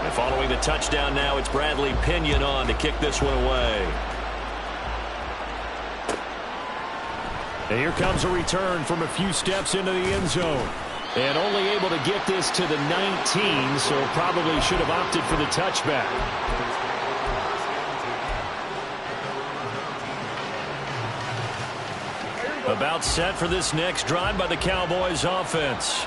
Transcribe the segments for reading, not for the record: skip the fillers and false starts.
And following the touchdown now, it's Bradley Pinion on to kick this one away. And here comes a return from a few steps into the end zone. And only able to get this to the 19, so probably should have opted for the touchback. About set for this next drive by the Cowboys offense.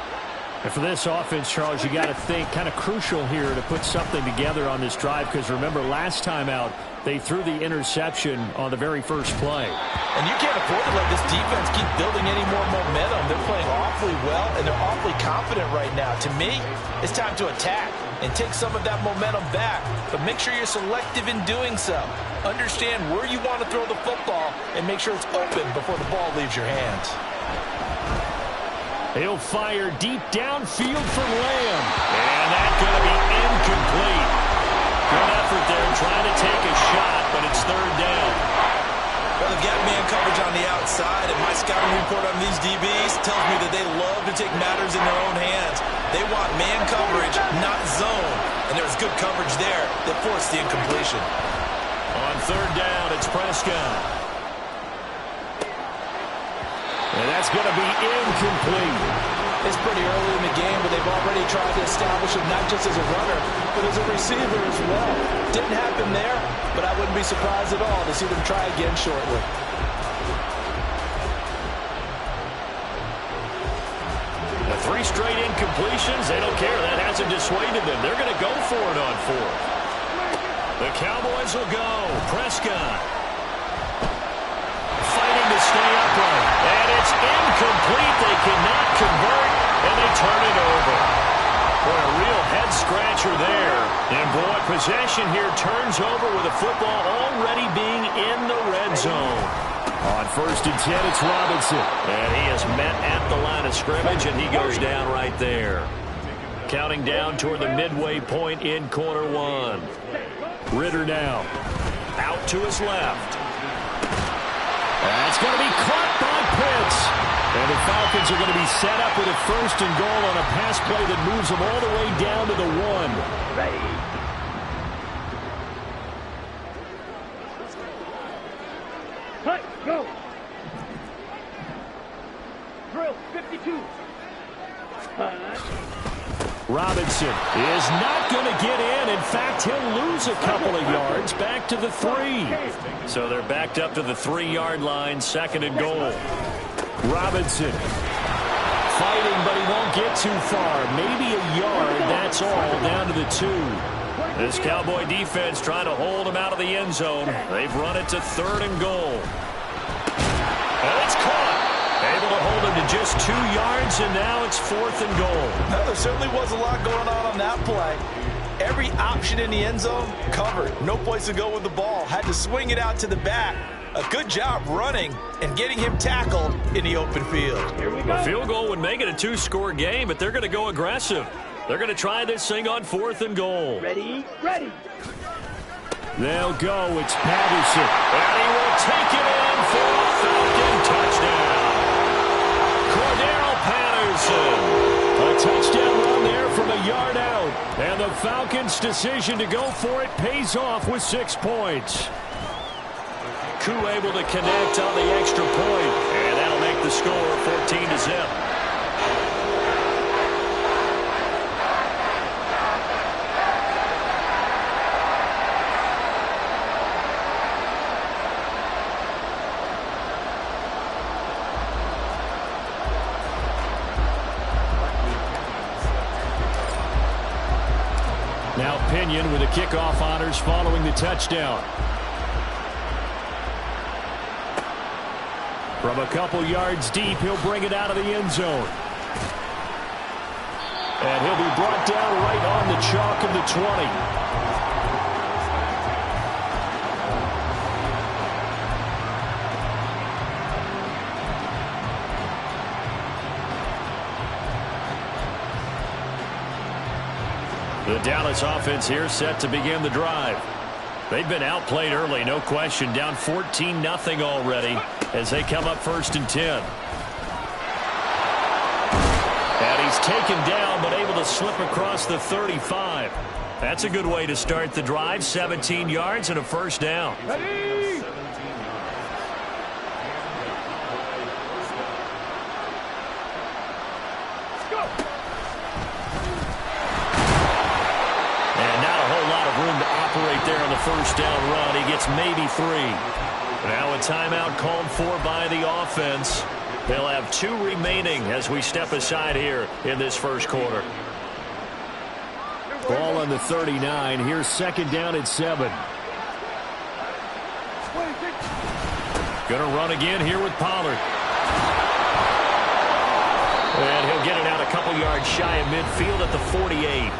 And for this offense, Charles, you got to think kind of crucial here to put something together on this drive, because remember last time out they threw the interception on the very first play. And you can't afford to let this defense keep building any more momentum. They're playing awfully well, and they're awfully confident right now. To me, it's time to attack and take some of that momentum back. But make sure you're selective in doing so. Understand where you want to throw the football and make sure it's open before the ball leaves your hands. He'll fire deep downfield for Lamb. And that's going to be incomplete. Good effort there trying to take a shot, but it's third down. Well, they've got man coverage on the outside, and my scouting report on these DBs tells me that they love to take matters in their own hands. They want man coverage, not zone. And there's good coverage there that forced the incompletion. On third down, it's Prescott. And that's going to be incomplete. It's pretty early in the game, but they've already tried to establish him not just as a runner, but as a receiver as well. Didn't happen there, but I wouldn't be surprised at all to see them try again shortly. The 3 straight incompletions, they don't care. That hasn't dissuaded them. They're going to go for it on 4th. The Cowboys will go. Prescott fighting to stay upright. And it's incomplete. They cannot convert, and they turn it over. Boy, a real head-scratcher there. And, boy, possession here turns over with the football already being in the red zone. On 1st and 10, it's Robinson. And he is met at the line of scrimmage, and he goes down right there. Counting down toward the midway point in quarter 1. Ritter now. Out to his left. That's going to be caught by Pitts. And the Falcons are going to be set up with a 1st and goal on a pass play that moves them all the way down to the 1. Ready. Cut, go. Drill, 52. Robinson is not going to get in. In fact, he'll lose a couple of yards back to the 3. So they're backed up to the 3-yard line, 2nd and goal. Robinson fighting, but he won't get too far. Maybe a yard, that's all, down to the 2. This Cowboy defense trying to hold him out of the end zone. They've run it to 3rd and goal. And it's caught. Able to hold him to just 2 yards, and now it's 4th and goal. Now, there certainly was a lot going on that play. Every option in the end zone covered. No place to go with the ball. Had to swing it out to the back. A good job running and getting him tackled in the open field. A field goal would make it a 2-score game, but they're going to go aggressive. They're going to try this thing on 4th and goal. Ready, ready. They'll go. It's Patterson. And he will take it in for a Falcon touchdown. Cordero Patterson. A touchdown run there from a yard out. And the Falcons' decision to go for it pays off with 6 points. Koo able to connect on the extra point. And that'll make the score 14-0. Now Pinion with the kickoff honors following the touchdown. From a couple yards deep, he'll bring it out of the end zone. And he'll be brought down right on the chalk of the 20. The Dallas offense here set to begin the drive. They've been outplayed early, no question. Down 14-0 already as they come up 1st and 10. And he's taken down but able to slip across the 35. That's a good way to start the drive. 17 yards and a first down. Ready? Go! And not a whole lot of room to operate there on the first down run. He gets maybe 3. Now a timeout called for by the offense. They'll have 2 remaining as we step aside here in this first quarter. Ball on the 39. Here's second down at 7. Going to run again here with Pollard. And he'll get it out a couple yards shy of midfield at the 48.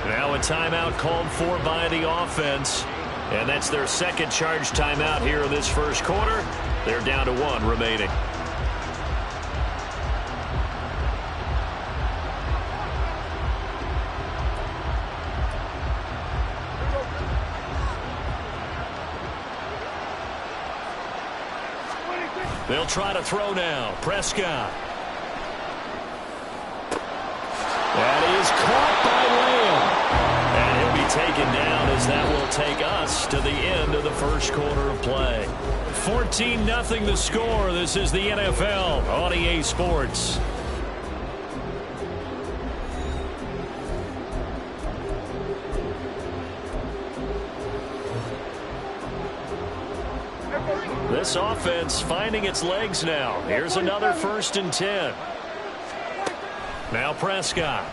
Now a timeout called for by the offense. And that's their second charge timeout here in this first quarter. They're down to 1 remaining. They'll try to throw now. Prescott. That is caught by Lamb. And he'll be taken down as that will take us to the end of the first quarter of play. 14-0 the score. This is the NFL on EA Sports. This offense finding its legs now. Here's another 1st and 10. Now Prescott.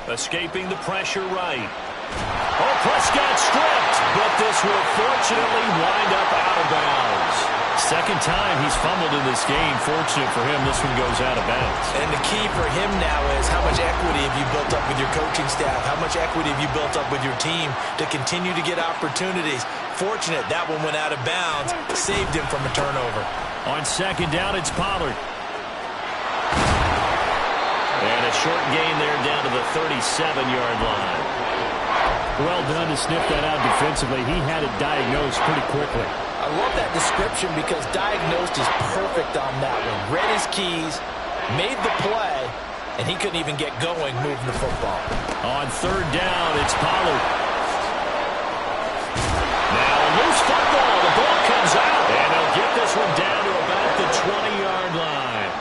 Escaping the pressure right. Oh, Prescott stripped, but this will fortunately wind up out of bounds. Second time he's fumbled in this game. Fortunate for him, this one goes out of bounds. And the key for him now is how much equity have you built up with your coaching staff? How much equity have you built up with your team to continue to get opportunities? Fortunate that one went out of bounds, saved him from a turnover. On second down, it's Pollard. And a short gain there down to the 37-yard line. Well done to sniff that out defensively. He had it diagnosed pretty quickly. I love that description because diagnosed is perfect on that one. Read his keys, made the play, and he couldn't even get going moving the football. On third down, it's Pollard. Now a loose football. The ball comes out. And they'll get this one down to about the 20-yard line.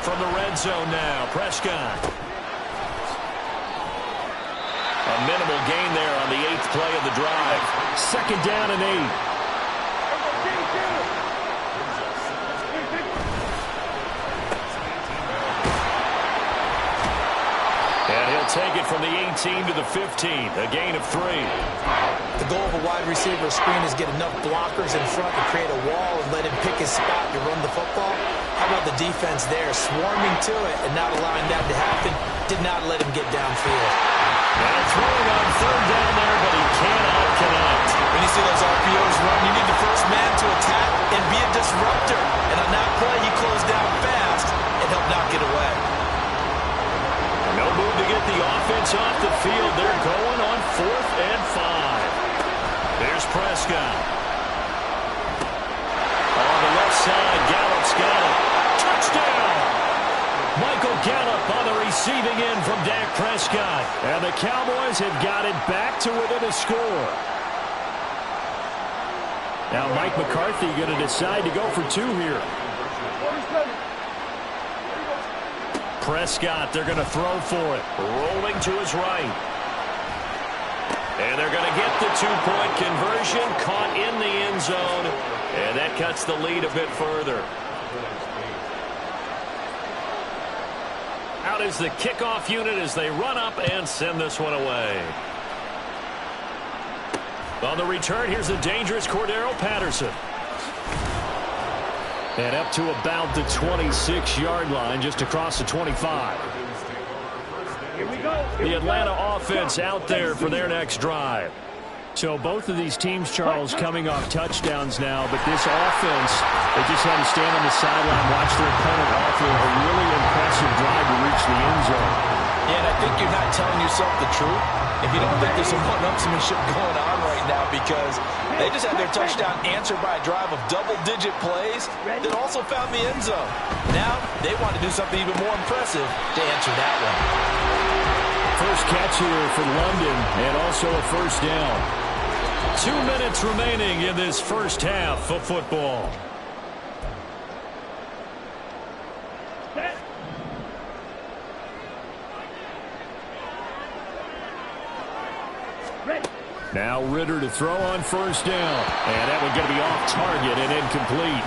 From the red zone now, Prescott. A minimal gain there on the 8th play of the drive. Second down and 8. And he'll take it from the 18 to the 15, a gain of 3. The goal of a wide receiver screen is get enough blockers in front to create a wall and let him pick his spot to run the football. How about the defense there, swarming to it and not allowing that to happen, did not let him get downfield. Now throwing on third down there, but he cannot connect. When you see those RPOs run, you need the first man to attack and be a disruptor. And on that play, he closed down fast and helped knock it away. No move to get the offense off the field. They're going on 4th and 5. There's Prescott. On the left side, Gallup's got it. Touchdown! Michael Gallup on the receiving end from Dak Prescott. And the Cowboys have got it back to within a score. Now Mike McCarthy going to decide to go for 2 here. Prescott, they're going to throw for it. Rolling to his right. And they're going to get the 2-point conversion. Caught in the end zone. And that cuts the lead a bit further. Out is the kickoff unit as they run up and send this one away. On the return, here's the dangerous Cordero Patterson. And up to about the 26-yard line, just across the 25. Here we go. The Atlanta offense out there for their next drive. So both of these teams, Charles, coming off touchdowns now, but this offense, they just had to stand on the sideline, watch their opponent offer a really impressive drive to reach the end zone. Yeah, and I think you're not telling yourself the truth if you don't think there's some one-upsmanship going on right now, because they just had their touchdown answered by a drive of double-digit plays that also found the end zone. Now they want to do something even more impressive to answer that one. First catch here for London, and also a first down. 2 minutes remaining in this first half of football. Now Ritter to throw on first down. And that one going to be off target and incomplete.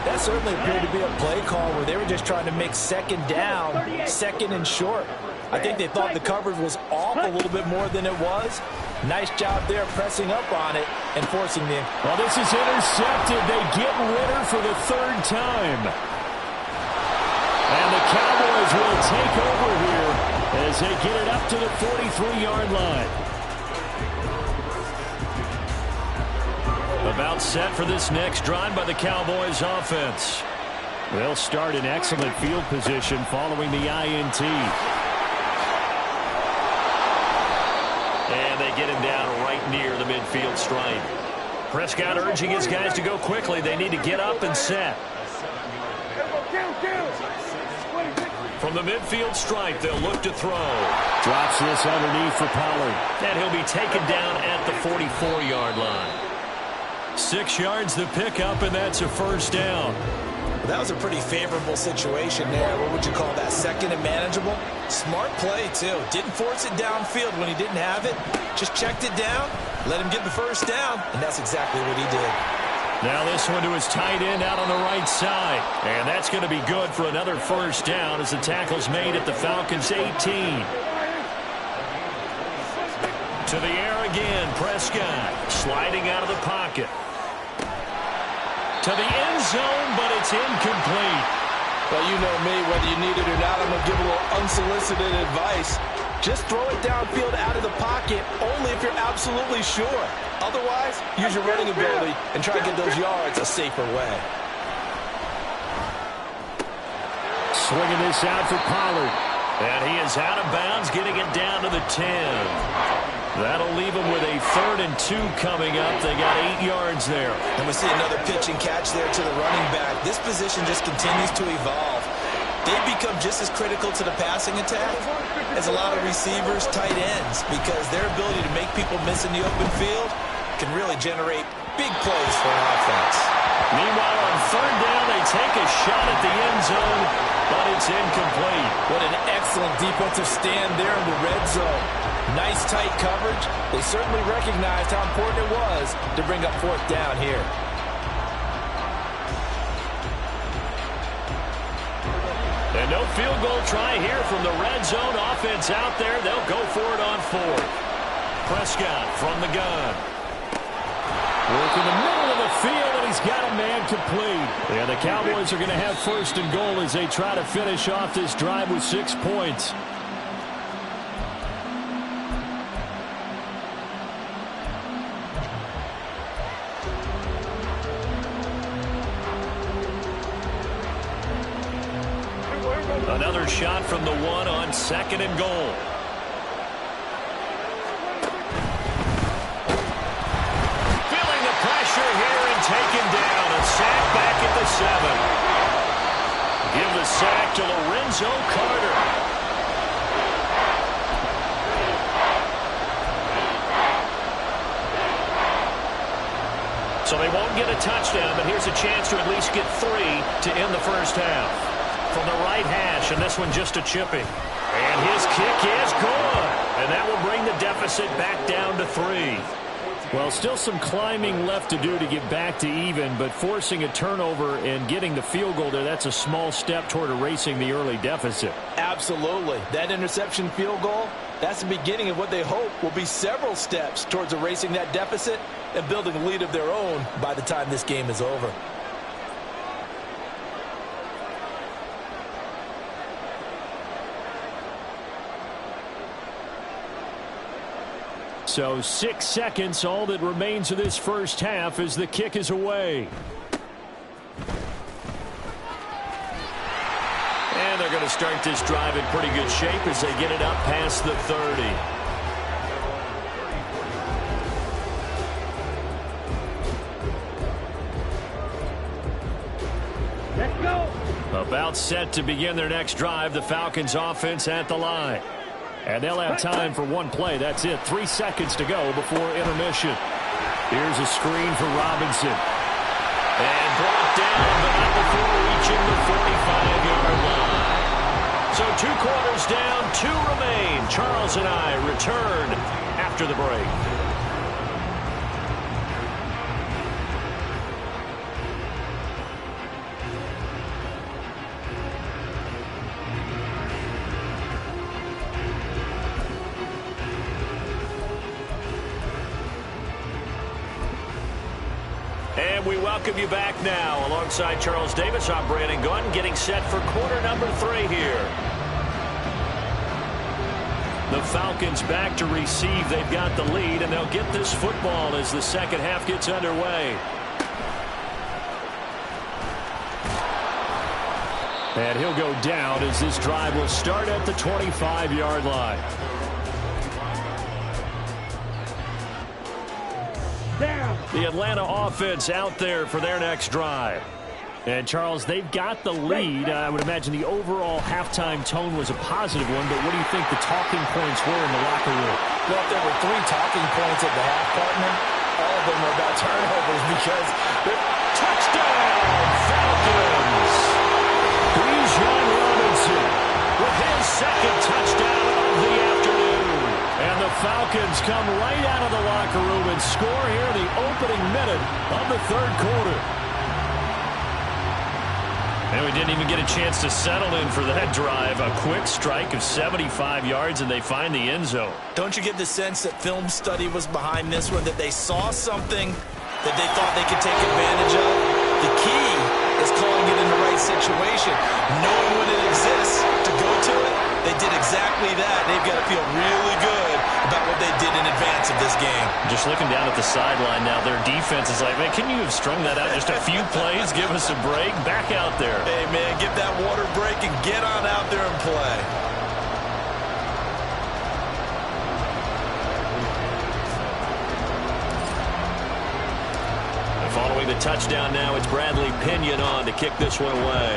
That certainly appeared to be a play call where they were just trying to make second down, second and short. I think they thought the coverage was off a little bit more than it was. Nice job there pressing up on it and forcing the... Well, this is intercepted. They get Ritter for the third time. And the Cowboys will take over here as they get it up to the 43-yard line. About set for this next drive by the Cowboys offense. They'll start in excellent field position following the INT. And they get him down right near the midfield stripe. Prescott urging his guys to go quickly. They need to get up and set. From the midfield stripe, they'll look to throw. Drops this underneath for Pollard. And he'll be taken down at the 44-yard line. 6 yards the pickup, and that's a first down. Well, that was a pretty favorable situation there. What would you call that? Second and manageable? Smart play, too. Didn't force it downfield when he didn't have it. Just checked it down, let him get the first down, and that's exactly what he did. Now this one to his tight end out on the right side. And that's going to be good for another first down as the tackle's made at the Falcons' 18. To the air again, Prescott sliding out of the pocket. To the end zone, but it's incomplete. Well, you know me, whether you need it or not, I'm going to give a little unsolicited advice. Just throw it downfield out of the pocket, only if you're absolutely sure. Otherwise, use your running ability and try to get those yards a safer way. Swinging this out for Pollard. And he is out of bounds, getting it down to the 10. That'll leave them with a 3rd and 2 coming up. They got 8 yards there. And we see another pitch and catch there to the running back. This position just continues to evolve. They've become just as critical to the passing attack as a lot of receivers, tight ends, because their ability to make people miss in the open field can really generate big plays for an offense. Meanwhile, on 3rd down, they take a shot at the end zone, but it's incomplete. What an excellent defensive stand there in the red zone. Nice tight coverage. They certainly recognized how important it was to bring up 4th down here. And no field goal try here from the red zone. Offense out there. They'll go for it on 4th. Prescott from the gun. Working the middle of the field, and he's got a man complete. And the Cowboys are going to have 1st and goal as they try to finish off this drive with 6 points. Another shot from the 1 on 2nd and goal. Feeling the pressure here and taken down. A sack back at the 7. Give the sack to Lorenzo Carter. So they won't get a touchdown, but here's a chance to at least get 3 to end the first half. From the right hash, and this one just a chipping. And his kick is good. And that will bring the deficit back down to 3. Well, still some climbing left to do to get back to even, but forcing a turnover and getting the field goal there, that's a small step toward erasing the early deficit. Absolutely. That interception field goal, that's the beginning of what they hope will be several steps towards erasing that deficit and building a lead of their own by the time this game is over. So 6 seconds, all that remains of this first half as the kick is away. And And they're going to start this drive in pretty good shape as they get it up past the 30. Let's go. About set to begin their next drive. The Falcons offense at the line. And they'll have time for one play. That's it. 3 seconds to go before intermission. Here's a screen for Robinson. And brought down, but not before reaching the 45-yard line. So 2 quarters down, 2 remain. Charles and I return after the break. And we welcome you back now. Alongside Charles Davis, I'm Brandon Gunn, getting set for quarter number 3 here. The Falcons back to receive. They've got the lead, and they'll get this football as the second half gets underway. And he'll go down as this drive will start at the 25-yard line. The Atlanta offense out there for their next drive. And, Charles, they've got the lead. I would imagine the overall halftime tone was a positive one, but what do you think the talking points were in the locker room? Well, if there were 3 talking points at the half, partner, all of them were about turnovers because touchdown, Falcons! Bijan Robinson with his second touchdown of the afternoon. And the Falcons come right out of the locker room and score here in the opening minute of the third quarter. And we didn't even get a chance to settle in for that drive. A quick strike of 75 yards, and they find the end zone. Don't you get the sense that film study was behind this one, that they saw something that they thought they could take advantage of? The key is calling it in the right situation, knowing when it exists to go to it. They did exactly that. They've got to feel really good about what they did in advance of this game. Just looking down at the sideline now, their defense is like, man, can you have strung that out just a few plays? Give us a break. Back out there. Hey, man, give that water break and get on out there and play. And following the touchdown now, it's Bradley Pinion on to kick this one away.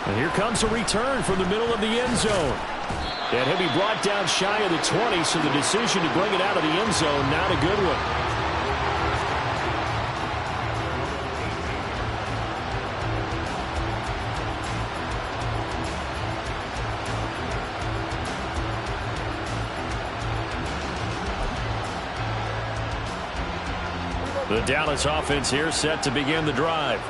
And here comes a return from the middle of the end zone. And he'll be brought down shy of the 20, so the decision to bring it out of the end zone, not a good one. The Dallas offense here set to begin the drive.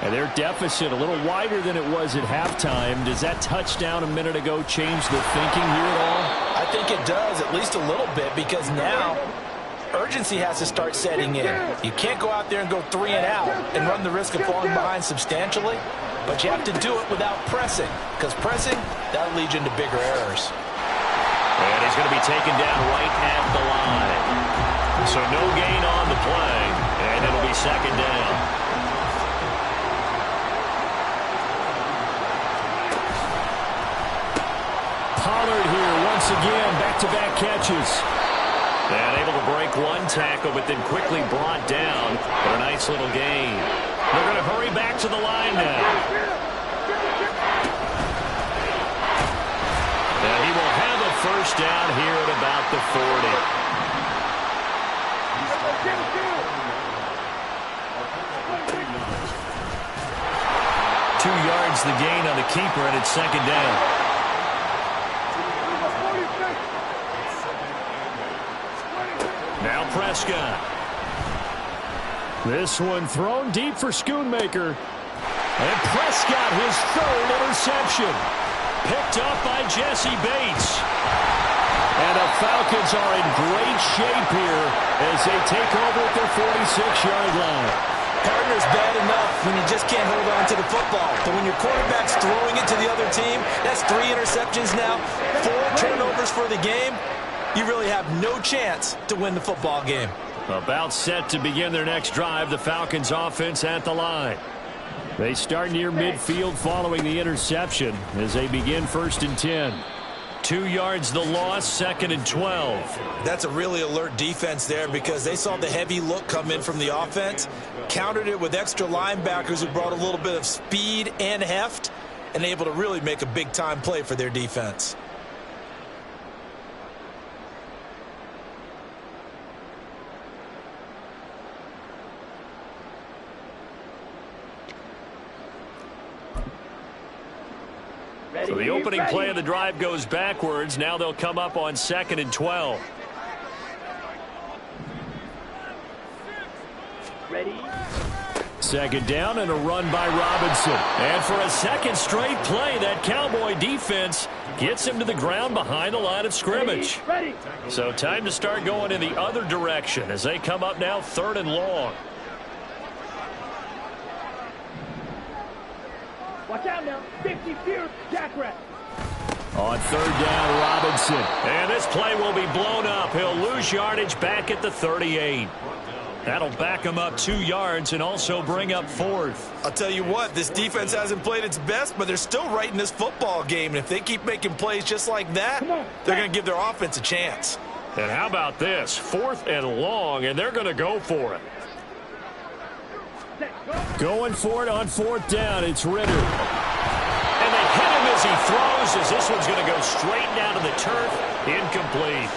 And their deficit a little wider than it was at halftime. Does that touchdown a minute ago change the thinking here at all? I think it does, at least a little bit, because now urgency has to start setting in. You can't go out there and go 3 and out and run the risk of falling behind substantially, but you have to do it without pressing, because pressing, that'll lead you into bigger errors. And he's going to be taken down right at the line. So no gain on the play, and it'll be second down. Pollard here once again, back-to-back catches. And able to break one tackle, but then quickly brought down. But a nice little gain. They're going to hurry back to the line now. And he will have a first down here at about the 40. Two yards the gain on the keeper, and it's second down. Now Prescott. This one thrown deep for Schoonmaker. And Prescott, his third interception. Picked up by Jesse Bates. And the Falcons are in great shape here as they take over at their 46-yard line. Partner's bad enough when you just can't hold on to the football. But when your quarterback's throwing it to the other team, that's 3 interceptions now, 4 turnovers for the game. You really have no chance to win the football game. About set to begin their next drive, the Falcons offense at the line. They start near midfield following the interception as they begin 1st and 10. 2 yards the loss, 2nd and 12. That's a really alert defense there because they saw the heavy look come in from the offense, countered it with extra linebackers who brought a little bit of speed and heft, and able to really make a big-time play for their defense. So the opening play of the drive goes backwards. Now they'll come up on 2nd and 12. Ready. 2nd down and a run by Robinson. And for a 2nd straight play, that Cowboy defense gets him to the ground behind the line of scrimmage. Ready. So time to start going in the other direction as they come up now 3rd and long. Watch out now. 50 fear. Jackrabbit. On 3rd down, Robinson. And this play will be blown up. He'll lose yardage back at the 38. That'll back him up 2 yards and also bring up 4th. I'll tell you what, this defense hasn't played its best, but they're still right in this football game. And if they keep making plays just like that, they're going to give their offense a chance. And how about this? 4th and long, and they're going to go for it. Going for it on 4th down. It's Ritter. And they hit him as he throws, as this one's going to go straight down to the turf. Incomplete.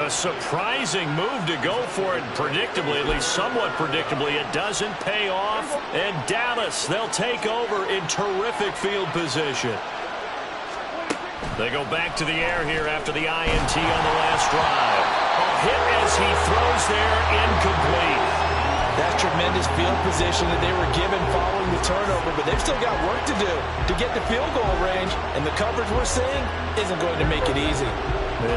A surprising move to go for it, predictably, at least somewhat predictably. It doesn't pay off. And Dallas, they'll take over in terrific field position. They go back to the air here after the INT on the last drive. A hit as he throws there, incomplete. That's tremendous field position that they were given following the turnover, but they've still got work to do to get the field goal range, and the coverage we're seeing isn't going to make it easy.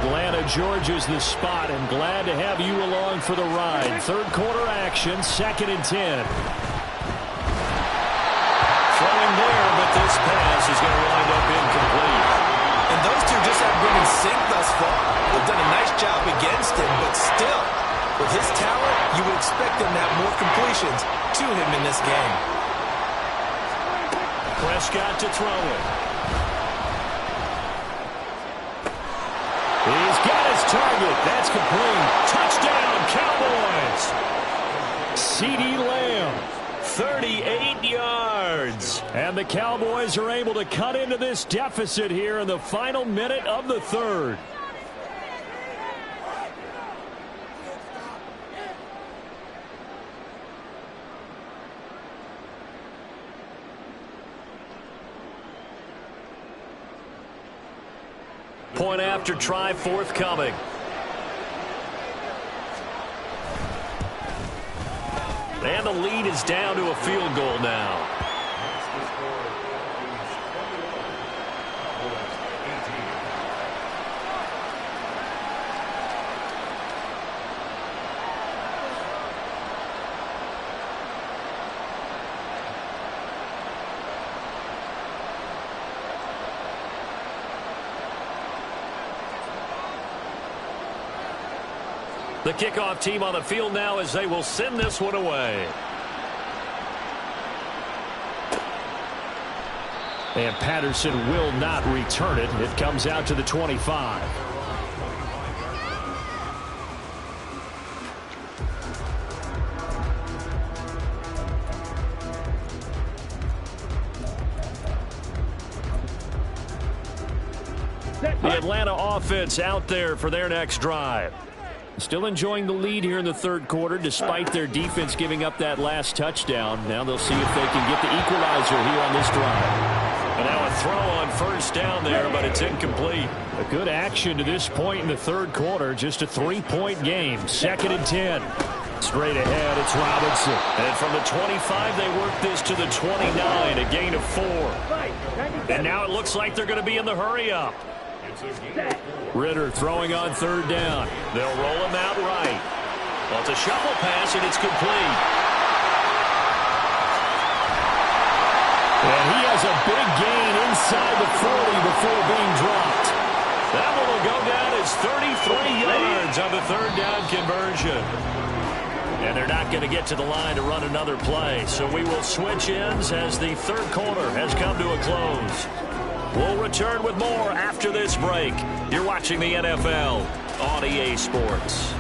Atlanta, Georgia's the spot, and glad to have you along for the ride. 3rd quarter action, 2nd and 10. Throwing there, but this pass is going to wind up incomplete. And those two just haven't been in sync thus far. They've done a nice job against him, but still, with his talent, you would expect him to have more completions to him in this game. Prescott to throw it. He's got his target. That's complete. Touchdown, Cowboys. CeeDee Lamb, 38 yards. And the Cowboys are able to cut into this deficit here in the final minute of the 3rd. Point after try forthcoming. And the lead is down to a field goal now. The kickoff team on the field now as they will send this one away. And Patterson will not return it. It comes out to the 25. The Atlanta offense out there for their next drive. Still enjoying the lead here in the 3rd quarter despite their defense giving up that last touchdown. Now they'll see if they can get the equalizer here on this drive. And now a throw on 1st down there, but it's incomplete. A good action to this point in the 3rd quarter. Just a 3-point game. 2nd and 10. Straight ahead, it's Robinson. And from the 25, they work this to the 29, a gain of 4. And now it looks like they're going to be in the hurry-up. Ritter throwing on 3rd down. They'll roll him out right. Well, it's a shuffle pass, and it's complete. And he has a big gain inside the 40 before being dropped. That one will go down as 33 yards on the 3rd down conversion. And they're not going to get to the line to run another play. So we will switch ends as the third quarter has come to a close. We'll return with more after this break. You're watching the NFL on EA Sports.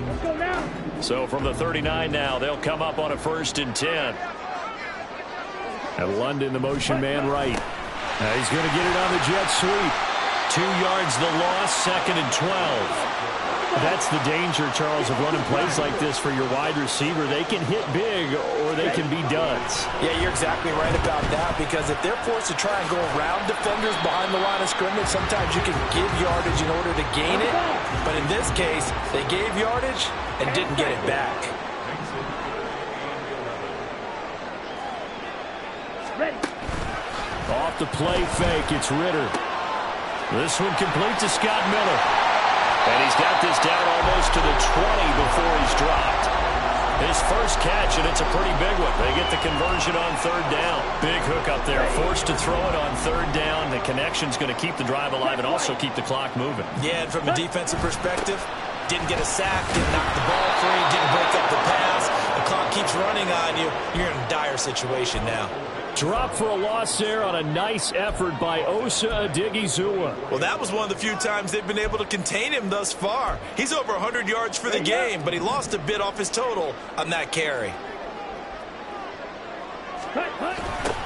Let's go now. So from the 39 now, they'll come up on a 1st and 10. And London, the motion man right. He's going to get it on the jet sweep. 2 yards the loss, 2nd and 12. That's the danger, Charles, of running plays like this for your wide receiver. They can hit big or they can be duds. Yeah, you're exactly right about that, because if they're forced to try and go around defenders behind the line of scrimmage, sometimes you can give yardage in order to gain it. But in this case, they gave yardage and didn't get it back. Ready. Off the play fake, it's Ritter. This one complete to Scott Miller. And he's got this down almost to the 20 before he's dropped. His first catch, and it's a pretty big one. They get the conversion on 3rd down. Big hook up there. Forced to throw it on 3rd down. The connection's going to keep the drive alive and also keep the clock moving. Yeah, and from a defensive perspective, didn't get a sack, didn't knock the ball free, didn't break up the pass. The clock keeps running on you. You're in a dire situation now. Drop for a loss there on a nice effort by Osa Odighizuwa. Well, that was one of the few times they've been able to contain him thus far. He's over 100 yards for the game, but he lost a bit off his total on that carry.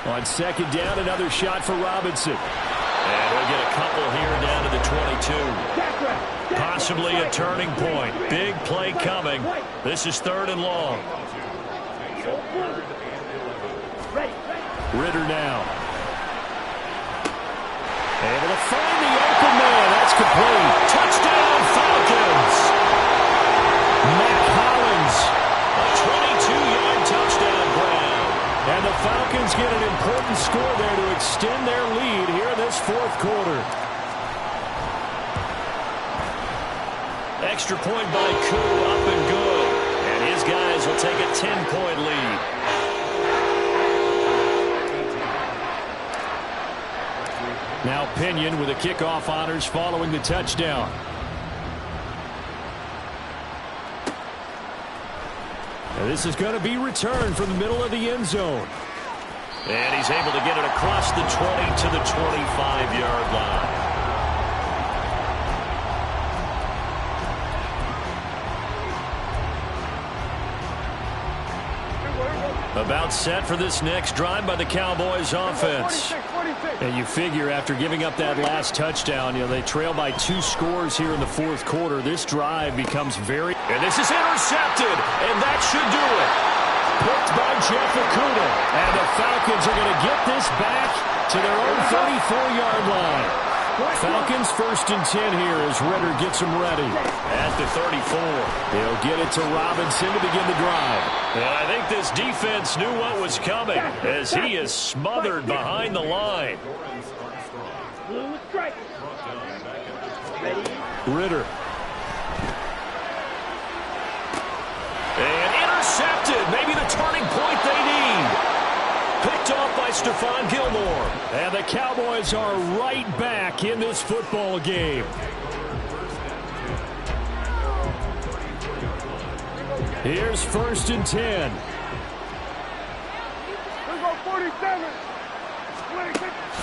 On 2nd down, another shot for Robinson. And he'll get a couple here down to the 22. Possibly a turning point. Big play coming. This is 3rd and long. Ritter now. Able to find the open man. That's complete. Touchdown, Falcons. Matt Hollins. A 22-yard touchdown grab. And the Falcons get an important score there to extend their lead here in this 4th quarter. Extra point by Koo, up and good. And his guys will take a 10-point lead. Now Pinion with the kickoff honors following the touchdown. And this is going to be returned from the middle of the end zone. And he's able to get it across the 20 to the 25-yard line. About set for this next drive by the Cowboys offense. And you figure after giving up that last touchdown, they trail by 2 scores here in the 4th quarter. This drive becomes very... And this is intercepted, and that should do it. Picked by Jeff Okudah. And the Falcons are going to get this back to their own 34-yard line. Falcons 1st and 10 here as Ritter gets them ready. At the 34. He'll get it to Robinson to begin the drive. And I think this defense knew what was coming as he is smothered behind the line. Blue strike. Ready. Ritter. And intercepted. Maybe the turning point they need. Picked off by Stephon Gilmore. And the Cowboys are right back in this football game. Here's 1st and 10.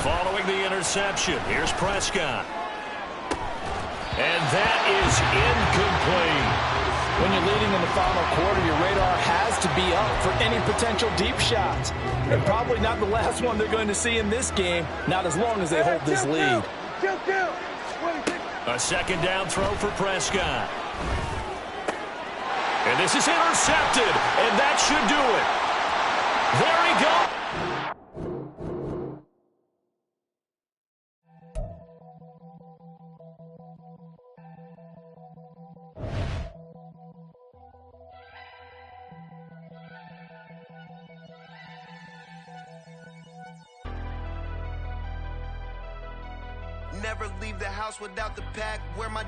Following the interception, here's Prescott. And that is incomplete. When you're leading in the final quarter, your radar has to be up for any potential deep shots. And probably not the last one they're going to see in this game, not as long as they hold this lead. A 2nd down throw for Prescott. And this is intercepted, and that should do it. There he goes. Never leave the house without the pack. Where my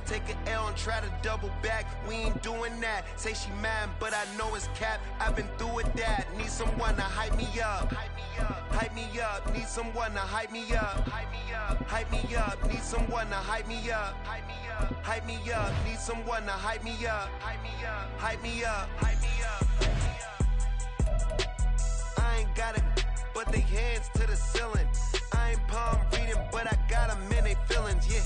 Take an L and try to double back. We ain't doing that. Say she mad, but I know it's cap. I've been through with that. Need someone to hype me up. Hype me up. Need someone to hype me up. Hype me up. Need someone to hype me up. Hype me up. Need someone to hype me up. Hype me up. Hype me up. Hype me up. I ain't got it, but they hands to the ceiling. I ain't palm reading, but I got them in they feelings. Yeah.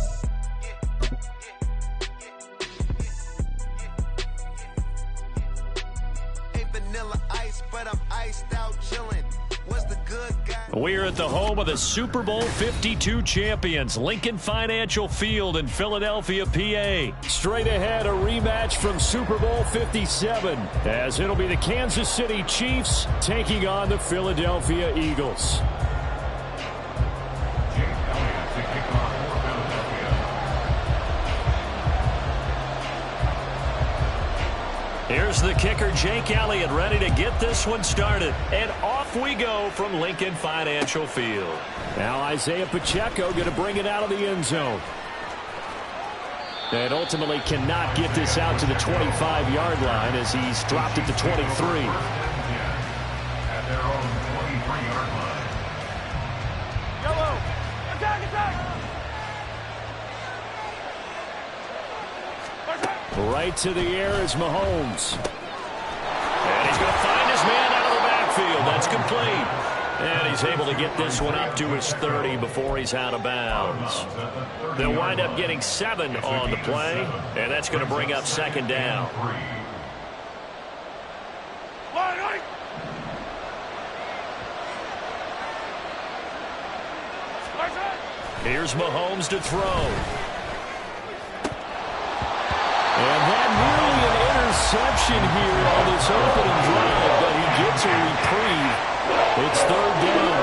Vanilla ice, but I'm iced out chilling. What's the good guy? We're at the home of the Super Bowl 52 champions, Lincoln Financial Field in Philadelphia, PA. Straight ahead, a rematch from Super Bowl 57, as it'll be the Kansas City Chiefs taking on the Philadelphia Eagles. Here's the kicker, Jake Elliott, ready to get this one started. And off we go from Lincoln Financial Field. Now Isaiah Pacheco going to bring it out of the end zone. And ultimately cannot get this out to the 25-yard line as he's dropped at the 23. At their own 23-yard line. Yellow. Attack, attack. Right to the air is Mahomes. And he's going to find his man out of the backfield. That's complete. And he's able to get this one up to his 30 before he's out of bounds. They'll wind up getting 7 on the play, and that's going to bring up second down. Here's Mahomes to throw. And that nearly an interception here on this opening drive, but he gets a reprieve. It's third down.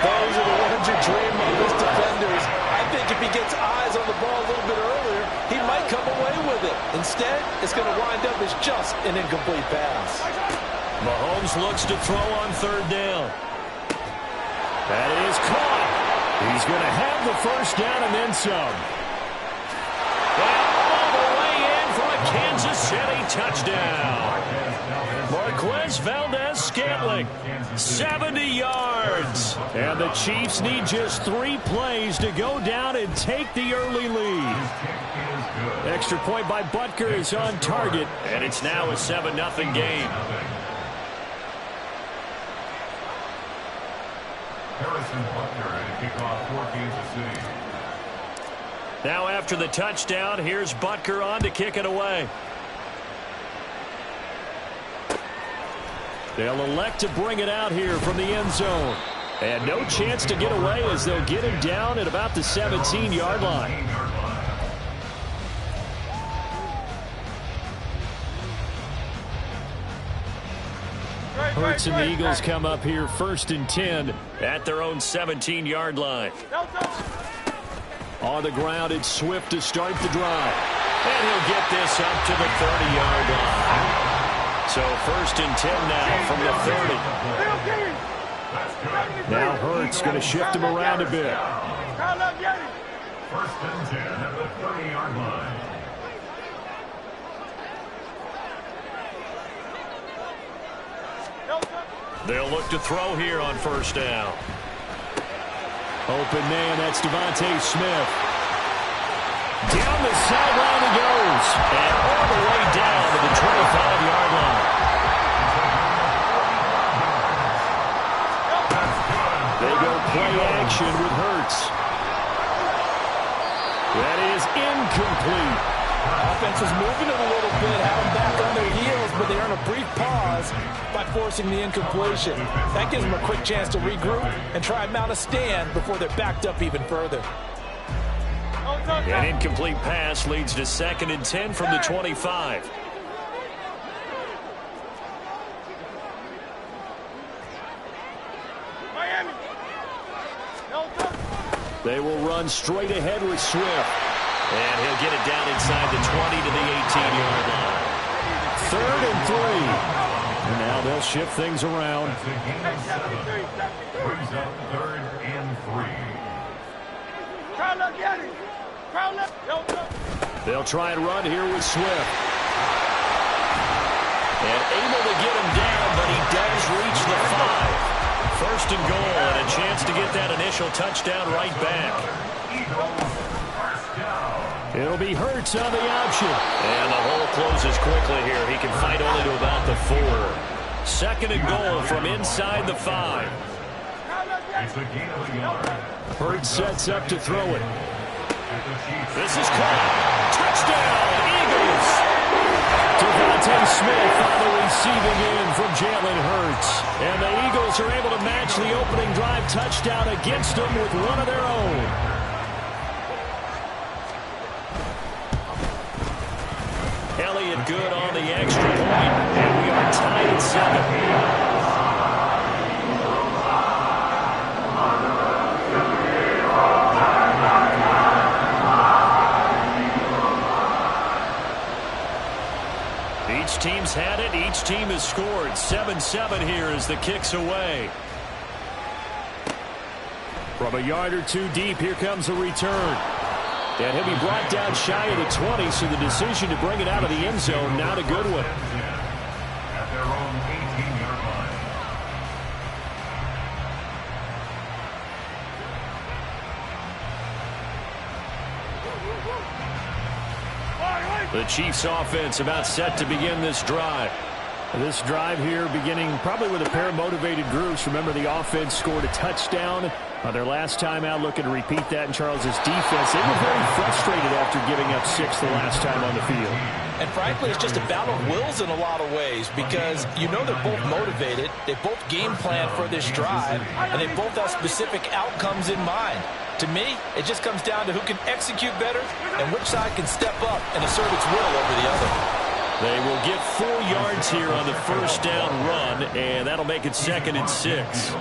Those are the ones you dream of as defenders. I think if he gets eyes on the ball a little bit earlier, he might come away with it. Instead, it's going to wind up as just an incomplete pass. Mahomes looks to throw on third down. That is caught. He's going to have the first down and then some. Kansas City touchdown. Marquez Valdez-Scantling, 70 yards. And the Chiefs need just 3 plays to go down and take the early lead. Extra point by Butker is on target, and it's now a 7-0 game. Harrison Butker at kickoff for Kansas City. Now after the touchdown, here's Butker on to kick it away. They'll elect to bring it out here from the end zone. And no chance to get away as they'll get him down at about the 17-yard line. Hurts and the Eagles come up here 1st and 10 at their own 17-yard line. On the ground, it's Swift to start the drive. And he'll get this up to the 30-yard line. So 1st and 10 now from the 30. Now Hurts going to shift him around a bit. 1st and 10 at the 30-yard line. They'll look to throw here on 1st down. Open man, that's Devontae Smith. Down the sideline he goes. And all the way down to the 25-yard line. They go play action with Hurts. That is incomplete. Offense was moving it a little bit, had them back on their heels, but they earn a brief pause by forcing the incompletion. That gives them a quick chance to regroup and try and mount a stand before they're backed up even further. An incomplete pass leads to 2nd and 10 from the 25. They will run straight ahead with Swift. And he'll get it down inside the 20 to the 18-yard line. 3rd and 3. And now they'll shift things around. Brings up 3rd and 3. They'll try and run here with Swift. And able to get him down, but he does reach the 5. First and goal, and a chance to get that initial touchdown right back. It'll be Hurts on the option. And the hole closes quickly here. He can fight only to about the 4. Second and goal from inside the 5. Hurts sets up to throw it. This is caught. Touchdown, Eagles. Devontae Smith on the receiving end from Jalen Hurts. And the Eagles are able to match the opening drive touchdown against them with one of their own. Elliott good on the extra point, and we are tied at 7. Each team's had it. Each team has scored. 7-7 here as the kick's away. From a yard or two deep, here comes a return. And he'll be brought down shy of the 20, so the decision to bring it out of the end zone, not a good one. At their own 18-yard line. The Chiefs offense about set to begin this drive. This drive here beginning probably with a pair of motivated groups. Remember, the offense scored a touchdown on their last time out, looking to repeat that in Charles's defense. They were very frustrated after giving up 6 the last time on the field. And frankly, it's just a battle of wills in a lot of ways because you know they're both motivated, they both game plan for this drive, and they both have specific outcomes in mind. To me, it just comes down to who can execute better and which side can step up and assert its will over the other. They will get 4 yards here on the first down run, and that'll make it 2nd and 6.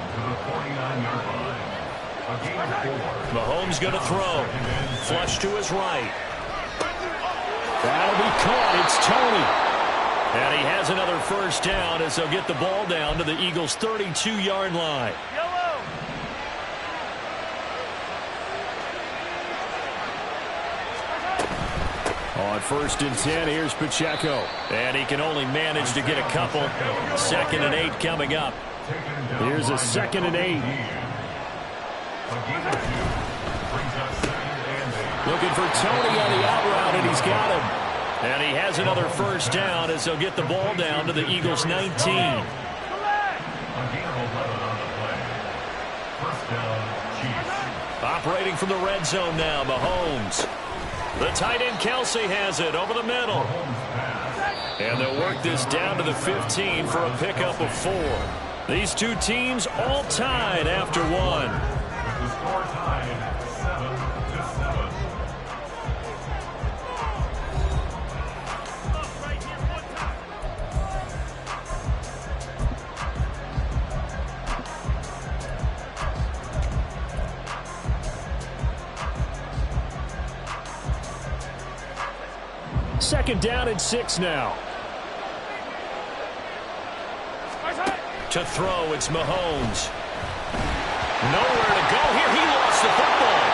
Mahomes going to throw. Flush to his right. That'll be caught. It's Tony. And he has another first down as they'll get the ball down to the Eagles' 32-yard line. On 1st and 10, here's Pacheco. And he can only manage to get a couple. 2nd and 8 coming up. Here's a 2nd and 8. Looking for Tony on the out route, and he's got him. And he has another first down as they'll get the ball down to the Eagles' 19. Operating from the red zone now, Mahomes. The tight end Kelsey has it over the middle. And they'll work this down to the 15 for a pickup of 4. These two teams all tied after 1. The score tied 7-7. Second down and 6 now. To throw, it's Mahomes. Nowhere to go here. He lost the football.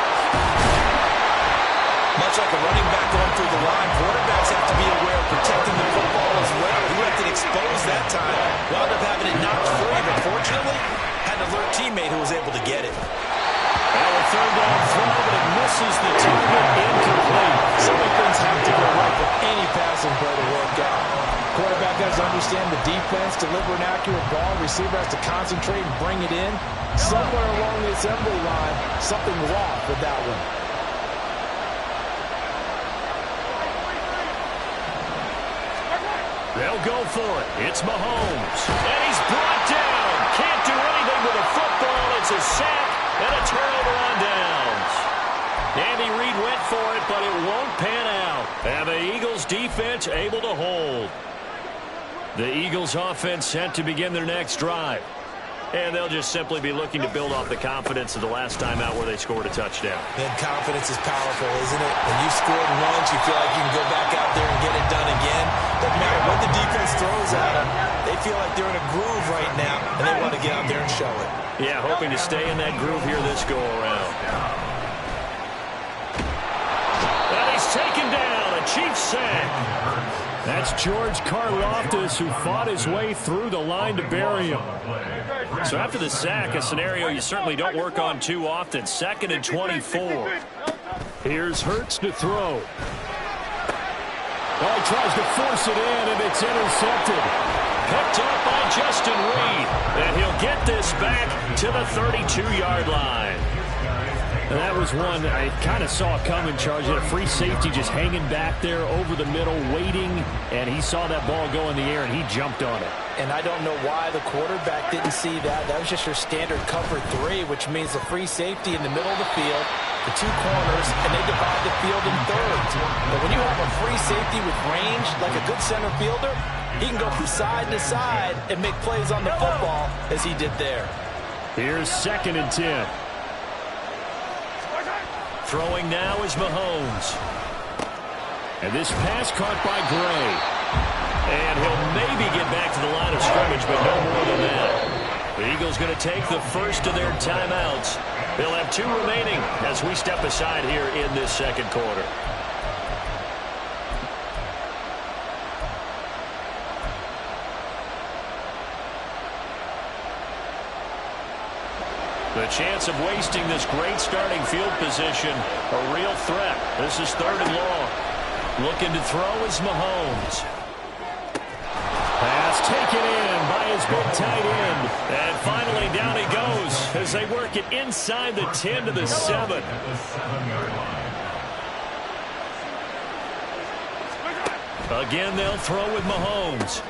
Much like a running back going through the line, quarterbacks have to be aware of protecting the football as well. He left it exposed that time. Wound up having it knocked free, but fortunately, had an alert teammate who was able to get it. Well, a third down throw, but it misses the target. Incomplete. Some things have to go right for any passing play to work out. Quarterback has to understand the defense, deliver an accurate ball. Receiver has to concentrate and bring it in. Somewhere along the assembly line, something was off with that one. They'll go for it. It's Mahomes. And he's brought down. Can't do anything with a football. It's a sack and a turnover on downs. Andy Reid went for it, but it won't pan out. And the Eagles defense able to hold. The Eagles offense set to begin their next drive. And they'll just simply be looking to build off the confidence of the last time out where they scored a touchdown. Then confidence is powerful, isn't it? When you scored once, you feel like you can go back out there and get it done again. Doesn't matter what the defense throws at them. They feel like they're in a groove right now, and they want to get out there and show it. Yeah, hoping to stay in that groove here this go-around. Chiefs sack. That's George Karlaftis, who fought his way through the line to bury him. So after the sack, a scenario you certainly don't work on too often. 2nd and 24. Here's Hurts to throw. Oh, he tries to force it in, and it's intercepted. Picked up by Justin Reed, and he'll get this back to the 32-yard line. And that was one I kind of saw coming, Charles. He had a free safety just hanging back there over the middle, waiting, and he saw that ball go in the air, and he jumped on it. And I don't know why the quarterback didn't see that. That was just your standard cover 3, which means a free safety in the middle of the field, the 2 corners, and they divide the field in thirds. But when you have a free safety with range, like a good center fielder, he can go from side to side and make plays on the football as he did there. Here's 2nd and 10. Throwing now is Mahomes. And this pass caught by Gray. And he'll maybe get back to the line of scrimmage, but no more than that. The Eagles going to take the first of their timeouts. They'll have 2 remaining as we step aside here in this 2nd quarter. The chance of wasting this great starting field position, a real threat. This is 3rd and long. Looking to throw is Mahomes. Pass taken in by his big tight end. And finally down he goes as they work it inside the 10 to the 7. Again, they'll throw with Mahomes.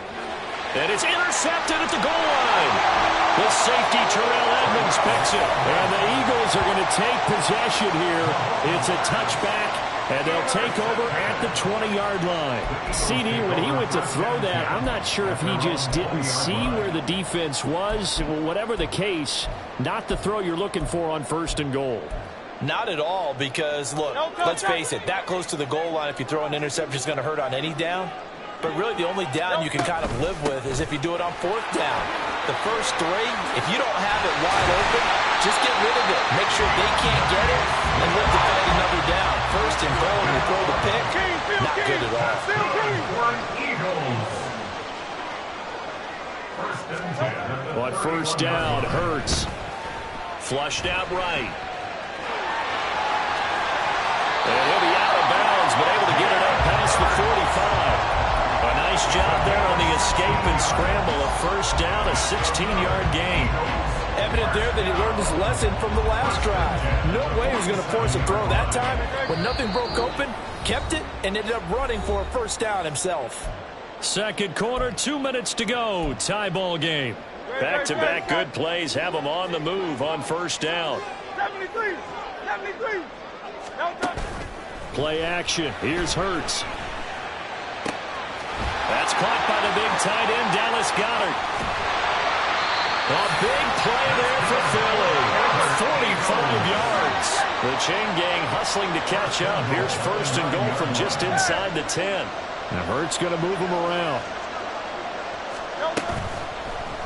And it's intercepted at the goal line. The safety, Terrell Edmonds, picks it. And the Eagles are going to take possession here. It's a touchback, and they'll take over at the 20-yard line. CD, when he went to throw that, I'm not sure if he just didn't see where the defense was. Whatever the case, not the throw you're looking for on 1st and goal. Not at all, because, look, let's face it, that close to the goal line, if you throw an interception, is going to hurt on any down. But really, the only down you can kind of live with is if you do it on 4th down. The first 3, if you don't have it wide open, just get rid of it. Make sure they can't get it and live to fight another down. 1st and goal, and you throw the pick, not good at all. On 1st down, Hurts. Flushed out right. And he'll be out of bounds, but able to get it up past the 45. A nice job there on the escape and scramble. A 1st down, a 16-yard gain. Evident there that he learned his lesson from the last drive. No way he was going to force a throw that time. When nothing broke open, kept it, and ended up running for a 1st down himself. 2nd quarter, 2 minutes to go. Tie ball game. Back-to-back good plays have them on the move on 1st down. 73. Play action. Here's Hurts. That's caught by the big tight end, Dallas Goedert. A big play there for Philly. 45 yards. The chain gang hustling to catch up. Here's 1st and goal from just inside the 10. Now Hurts going to move him around.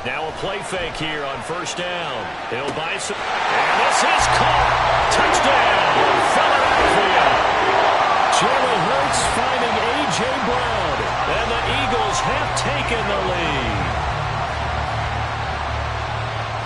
Now a play fake here on 1st down. He'll buy some. And this is caught. Touchdown. Philadelphia. Jalen Hurts finding A.J. Brown. And the Eagles have taken the lead.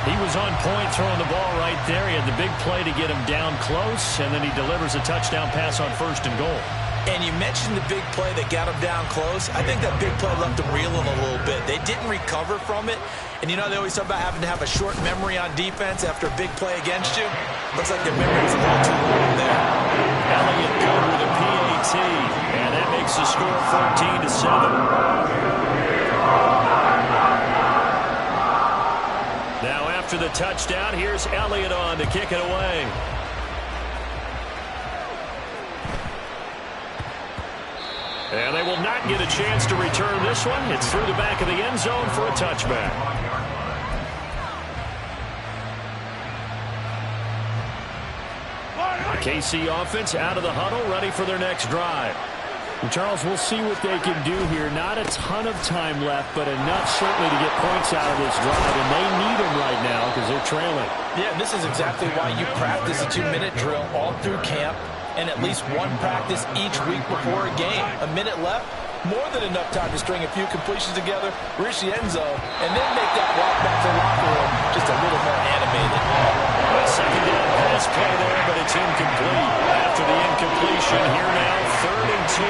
He was on point throwing the ball right there. He had the big play to get him down close, and then he delivers a touchdown pass on 1st and goal. And you mentioned the big play that got him down close. I think that big play left him reeling a little bit. They didn't recover from it. And, you know, they always talk about having to have a short memory on defense after a big play against you. Looks like their memory was a little too long there. Elliott good with a PAT, and that makes the score 14 to 7. Now after the touchdown, here's Elliott on to kick it away. And they will not get a chance to return this one. It's through the back of the end zone for a touchback. KC offense out of the huddle, ready for their next drive. And Charles, we'll see what they can do here. Not a ton of time left, but enough certainly to get points out of this drive, and they need them right now because they're trailing. Yeah, this is exactly why you practice a 2-minute drill all through camp. and at least one practice each week before a game. A minute left, more than enough time to string a few completions together, reach the end zone, and then make that walk back to the locker room just a little more animated. A second down pass play there, but it's incomplete. After the incompletion, here now, 3rd and 2.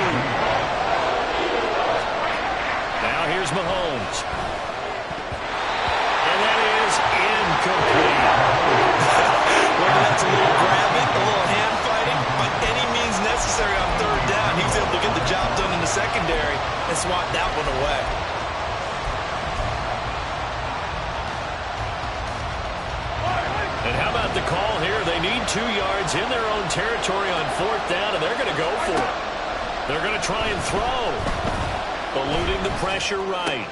Now here's Mahomes. And that is incomplete. Well, that's a little grabbing, a little hand fighting, by any means necessary on 3rd down. He was able to get the job done in the secondary and swat that one away. And how about the call here? They need 2 yards in their own territory on 4th down, and they're going to go for it. They're going to try and throw. Eluding the pressure right.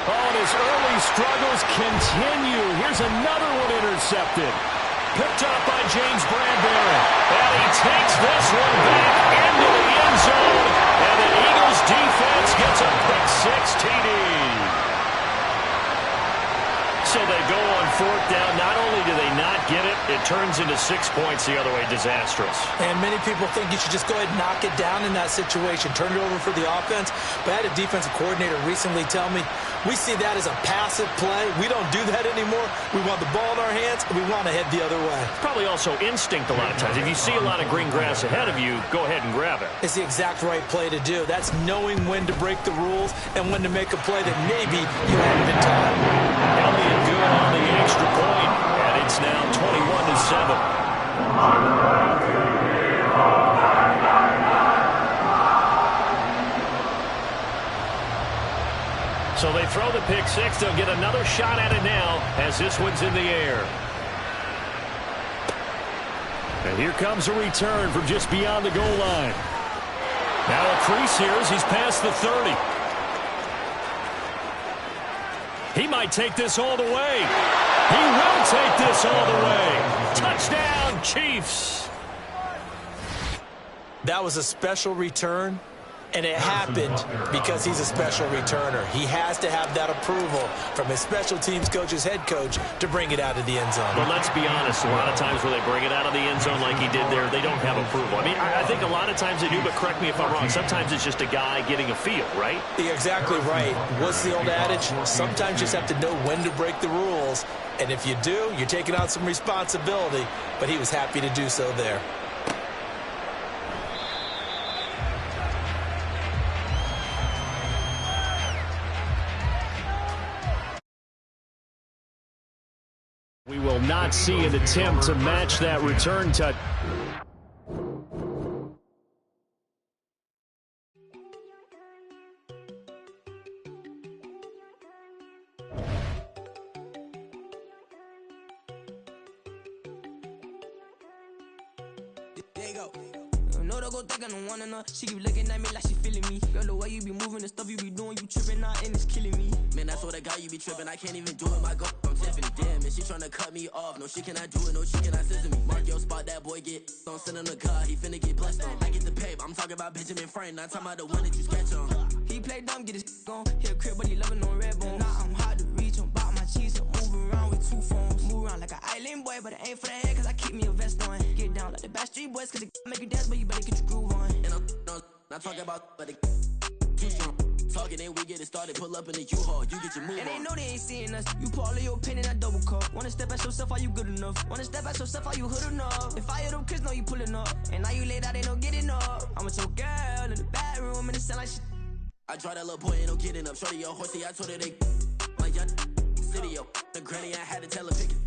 Oh, and his early struggles continue. Here's another one intercepted. Picked up by James Bradbury. And he takes this one back into the end zone. And the Eagles defense gets a pick 6 TD. So they go on 4th down. Not only do they not get it, it turns into 6 points the other way. Disastrous. And many people think you should just go ahead and knock it down in that situation. Turn it over for the offense. But I had a defensive coordinator recently tell me, we see that as a passive play. We don't do that anymore. We want the ball in our hands, and we want to head the other way. Probably also instinct a lot of times. If you see a lot of green grass ahead of you, go ahead and grab it. It's the exact right play to do. That's knowing when to break the rules and when to make a play that maybe you haven't been taught. Elliott good on the extra point, and it's now 21-7. So they throw the pick 6. They'll get another shot at it now as this one's in the air. And here comes a return from just beyond the goal line. Now a crease here as he's past the 30. He might take this all the way. He will take this all the way. Touchdown, Chiefs. That was a special return, and it happened because he's a special returner. He has to have that approval from his special teams coach's head coach to bring it out of the end zone. But let's be honest, a lot of times when they bring it out of the end zone like he did there, they don't have approval. I mean, I think a lot of times they do, but correct me if I'm wrong. Sometimes it's just a guy getting a feel, right? You're exactly right. What's the old adage? Sometimes you just have to know when to break the rules, and if you do, you're taking on some responsibility, but he was happy to do so there. We will not see an attempt to match that return touch. There you go. No, don't go think I don't want enough. She keep looking at me like she feeling me. Girl, the way you be moving, the stuff you be doing, you tripping out and it's killing me. Man, that's what I got, you be tripping. I can't even do it, my girl. I'm Tiffany. Damn, and she tryna cut me off. No, she cannot do it, no, she cannot scissor me. Mark your spot, that boy get on. Send him the car, he finna get blessed on. I get the pay, but I'm talking about Benjamin Franklin. Not talking about the one that you sketch on. He play dumb, get his gone. Hit a crib, but he loving on red bone. Now I'm hard to reach, I'm about my cheese. I'm moving around with 2 phones. Move around like an island boy, but it ain't for the head, cause I keep me a vest on. Get down like the Backstreet Boys, cause it make you dance, but you better get your groove on. And I'm not talking about, but it too strong. Talking, then we get it started. Pull up in the U-Haul, you get your move and on. And they know they ain't seeing us. You pull all your opinion, I double cup. Wanna step at yourself, are you good enough? Wanna step at yourself, are you hood enough? If I hear them kids, know you pulling up. And now you laid out, they don't get enough. I'm with your girl in the bedroom, and it sound like shit. I draw that little boy, ain't no getting up. Shorty, your horsey, I told her they my young city, yo. The granny, I had to tell her pick it.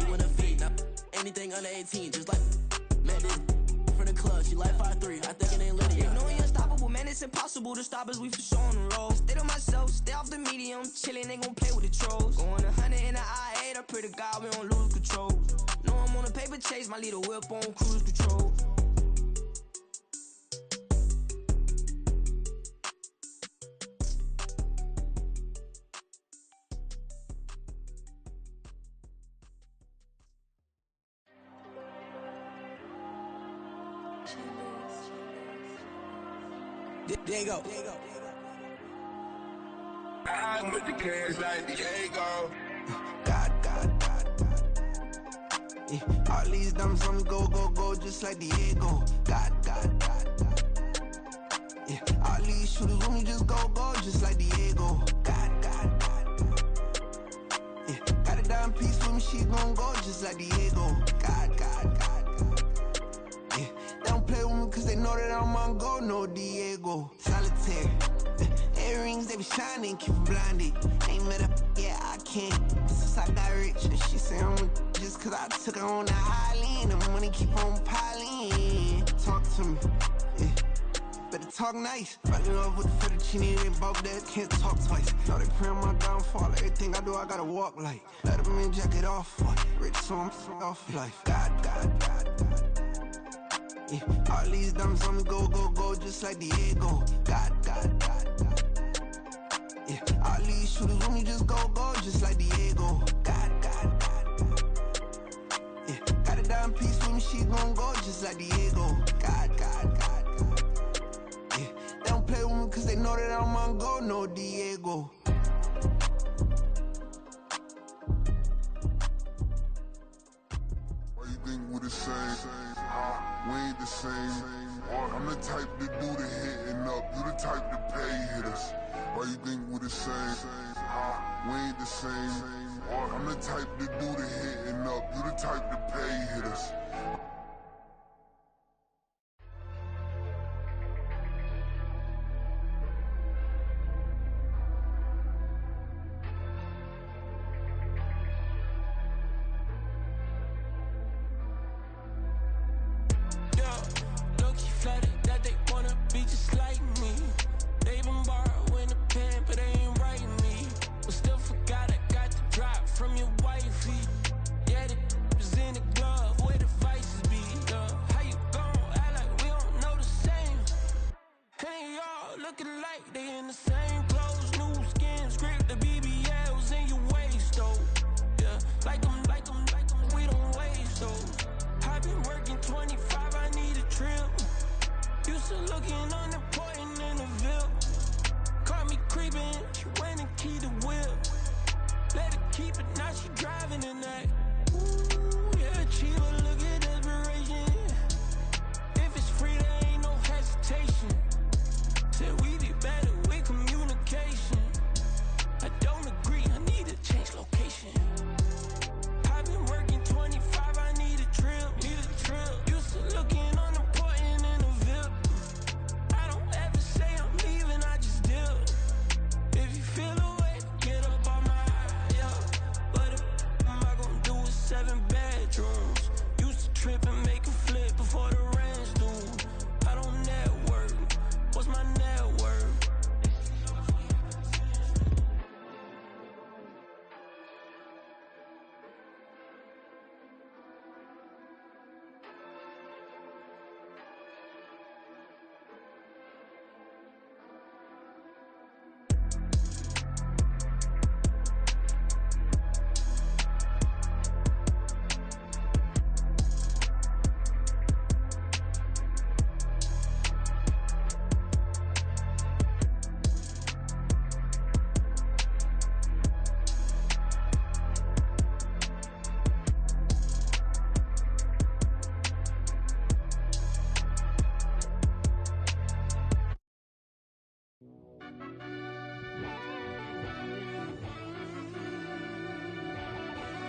You wanna feed, now anything under 18, just like met this from the club. She like 5'3", I think it ain't Lydia. You know we unstoppable, man, it's impossible to stop us. We for sure on the road. Stay to myself, stay off the medium. Chillin', ain't gon' play with the trolls. Going 100 in the I-8, I pray to God we don't lose control. Know I'm on a paper chase, my little whip on cruise control. There you go. I'm with the cash like Diego. God. Yeah, all these diamonds on me go, go, go, just like Diego. God, God, God, God. Yeah, all these shooters on me just go, go, just like Diego. God, God, God, God. Yeah, got a dime piece with me, she gon' go just like Diego. God, God, God, God. Yeah, they don't play with me cause they know that I'm on go, no Diego. Solitaire. Earrings, they be shining, keep them blinded. Ain't met up, yeah, I can't. Since I got rich, and she say I'm just cause I took her on the island. The money keep on piling. Talk to me, yeah. Better talk nice. Fell in love with the fettuccine, they both dead, can't talk twice. Now they pray on my downfall. Everything I do, I gotta walk like. Let them in, jacket off. Rich, so I'm off life. God, God, God, God. Yeah, all these diamonds on me go, go, go, just like Diego. God, God, God, God. Yeah, all these shooters on me just go, go, just like Diego. God, God, God, God. Yeah, got a dime piece with me, she gon' go, just like Diego. God, God, God, God. Yeah, they don't play with me cause they know that I'm on go, no Diego. Why you think we the same? We ain't the same. I'm the type to do the hitting up, you the type to pay hitters. Why you think we the same? We ain't the same. I'm the type to do the hitting up, you the type to pay hitters.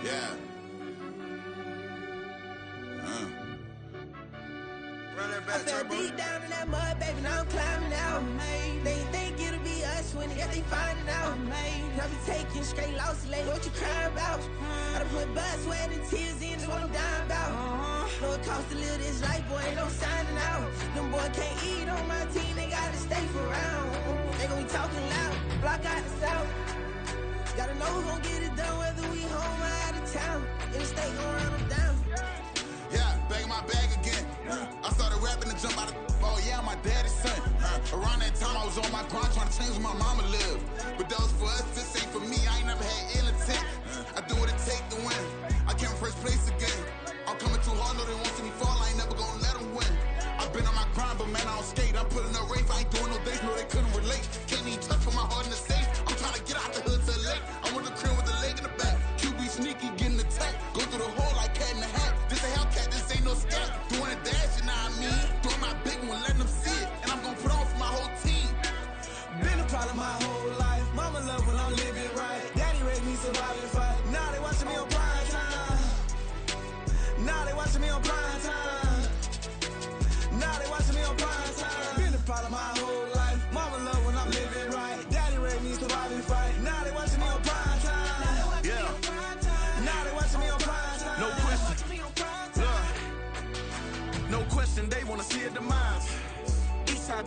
Yeah. I fell deep down in that mud, baby, now I'm climbing out. They think it'll be us when they finding out. I be taking straight losses, lady, what you crying about? I done put blood, sweat, and tears in, that's what I'm dying about. Know it costs to live this life, boy, ain't no signing out. Them boy can't eat on my team, they gotta stay for round. They gon' be talking loud, block out the south. Gotta know who gon' get it done, whether we home or out of town. In the state gon' run them down. Yeah, back in my bag again. I started rapping and jump out of oh yeah, my daddy's son. Around that time I was on my grind trying to change where my mama lived. But that was for us, this ain't for me. I ain't never had ill intent. I do what it take to win. I came first place again. I'm coming too hard, no they won't see me fall. I ain't never gonna let them win. I've been on my grind, but man I don't skate. I'm putting up race, I ain't doing no days, no they couldn't relate. Can't even touch for my heart in the safe. I'm trying to get out the hood to the lake. I'm with the crib with the leg in the back. QB sneaky, getting attacked. Go through the hole like cat in the hat.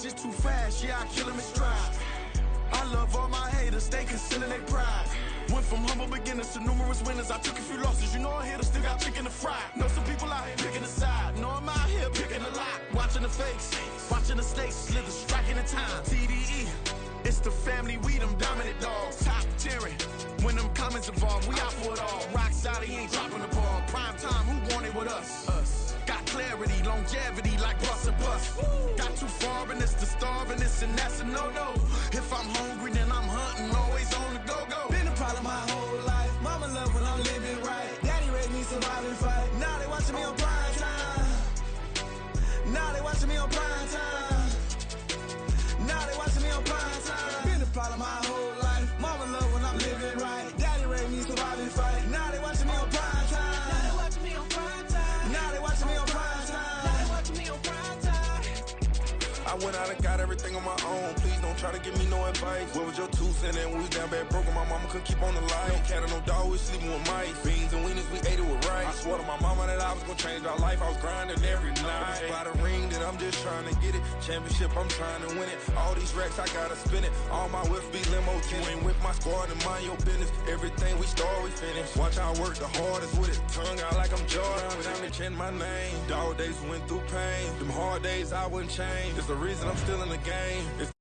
just too fast, yeah, I kill him in stride. I love all my haters, they concealing their pride. Went from humble beginners to numerous winners. I took a few losses, you know a hitter still got chicken to fry. Know some people out here picking a side. Know I'm out here picking a lot. Watching the face, watching the stakes, slither, striking the time. TDE, it's the family, we them dominant dogs. Top tiering, when them comments involved, we out for it all. Rock solid, he ain't dropping the ball. Prime time, who want it with us? Us. Got clarity, longevity like bus and bus. Got too far and it's the starving, this and that's a no-no. If I'm hungry, then I'm hunting, always on the go-go. Been a problem my whole life. Mama love when I'm living right. Daddy raised me surviving fight. Now they watching me on prime time. Now they watching me on prime time. Now they watching me on prime time. Been a problem my whole life. Mama love when I'm living right. Daddy raised me surviving fight. Now they watching me on prime time. Now they watching me on prime time. Now they watching me on prime time. Now they watching me on prime time. I went out and got everything on my own. Please don't try to give me no advice. What was your 2 cents and we was down bad broke and my mama couldn't keep on the light. No cat or no dog, we sleeping with mice. Beans and weenies, we ate it with rice. I swore to my mama that I was gonna change our life. I was grinding every night. By the ring that I'm just trying to get it. Championship, I'm trying to win it. All these racks, I gotta spin it. All my whips be limo. You ain't with my squad and mind your business. Everything we start, we finish. Watch I work the hardest with it. Tongue out like I'm Jordan. Down to change my name. Dog days went through pain. Them hard days I wouldn't change. It's the reason I'm still in the game. It's